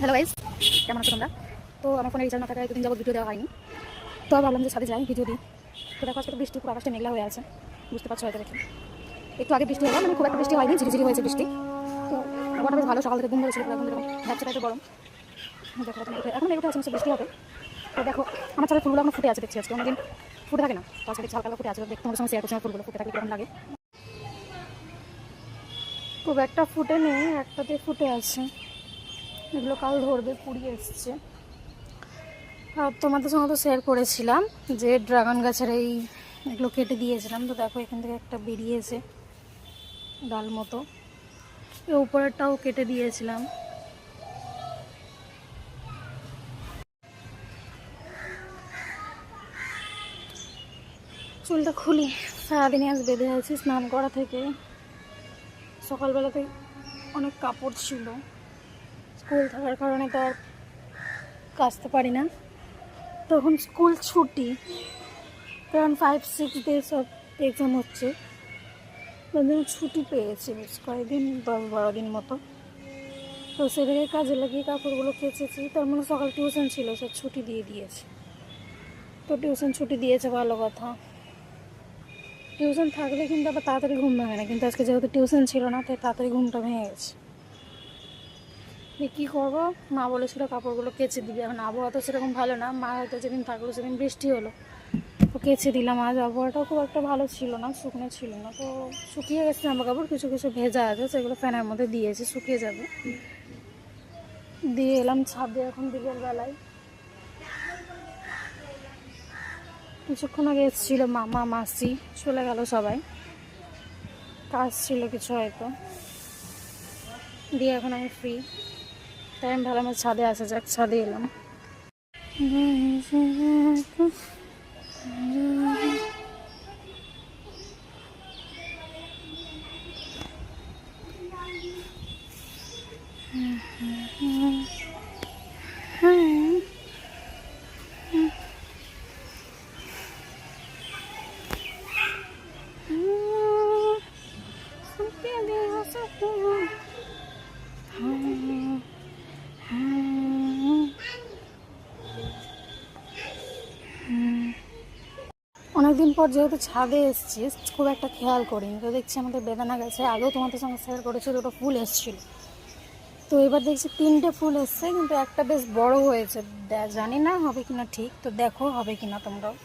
Hello guys, কেমন আছো তোমরা? তো আমার ফোনে রিচার্জ না থাকায় দুদিন যাবত ভিডিও দেওয়া হয়নি। তো ভাবলাম যে ছাদে যাই, ভিডিও দিই। তো দেখো আজকে তো বৃষ্টি, পুরো আকাশটা মেঘলা হয়ে আছে, বুঝতে পারছো হয়তো দেখে। একটু আগে বৃষ্টি হলো, মানে খুব একটা বৃষ্টি হয়নি, ঝিরিঝিরি হয়েছে বৃষ্টি। তো আবহাওয়াটা বেশ ভালো, সকাল থেকে ঘুম ধরেছিল, পুরো এখন এরকম যাচ্ছে একটু গরম। দেখো এখন মেঘ উঠে আছে, নিশ্চয়ই বৃষ্টি হবে। তো দেখো আমার ছাদের ফুলগুলো এখন ফুটে আছে, দেখছি আজকে অন্যদিন ফুটে থাকে না, তো আজকে দেখছি হালকা ফুটে আছে। দেখতে তোমাদের সঙ্গে শেয়ার করছি আমার ফুলগুলো ফুটে থাকলে কেমন লাগে। খুব একটা ফুটে নেই, একটাতে ফুটে আছে, এগুলো কাল ধরবে, কুড়িয়ে এসছে। আর তোমাদের সঙ্গে তো শেয়ার করেছিলাম যে ড্রাগন গাছের এগুলো কেটে দিয়েছিলাম। তো দেখো এখান থেকে একটা বেরিয়েছে ডাল মতো, এই উপরেরটাও কেটে দিয়েছিলাম। চুলটা খুলি, সারাদিনে আজ বেঁধে আছি স্নান করা থেকে। সকালবেলাতে অনেক কাপড় ছিল, স্কুল থাকার কারণে তো আর কাচতে পারি না। তখন স্কুল ছুটি, কারণ 5-6 ডেজ অফ এক্সাম হচ্ছে, ছুটি পেয়েছি বেশ কয়েকদিন, 10-12 দিন মতো। তো সেদিকে কাজে লাগিয়ে কাপড়গুলো কেচেছি। তার মানে সকাল টিউশন ছিল, সে ছুটি দিয়ে দিয়েছে। তো টিউশন ছুটি দিয়েছে, ভালো কথা। টিউশন থাকলে কিন্তু আবার তাড়াতাড়ি ঘুম ভাঙে না, কিন্তু আজকে যেহেতু টিউশন ছিল না, তাই তাড়াতাড়ি ঘুমটা ভেঙে গেছে। কী করবো, মা বলেছিল কাপড়গুলো কেচে দিবি। এখন আবহাওয়া তো সেরকম ভালো না, মা হয়তো যেদিন থাকলো সেদিন বৃষ্টি হলো, তো কেচে দিলাম। আজ আবহাওয়াটাও খুব একটা ভালো ছিল না, শুকনো ছিল না, তো শুকিয়ে গেছে জামা কাপড়। কিছু কিছু ভেজা আছে, সেগুলো ফ্যানের মধ্যে দিয়েছি, শুকিয়ে যাবে। দিয়ে এলাম ছাদে এখন বিকেলবেলায়। কিছুক্ষণ আগে এসেছিলো মামা মাসি, চলে গেল সবাই, কাজ ছিল কিছু হয়তো। দিয়ে এখন আমি ফ্রি, তাই আমি ভাবলাম ছাদে আসা যাক, ছাদে এলাম। অনেকদিন পর যেহেতু ছাদে এসেছি, খুব একটা খেয়াল করিনি। তো দেখছি আমাদের বেদানা গাছে, আগেও তোমাদের সঙ্গে শেয়ার করেছি, দুটো ফুল এসেছিল। তো এবার দেখছি 3টে ফুল এসছে, কিন্তু একটা বেশ বড় হয়েছে। জানি না হবে কিনা ঠিক, তো দেখো হবে কিনা তোমরাও।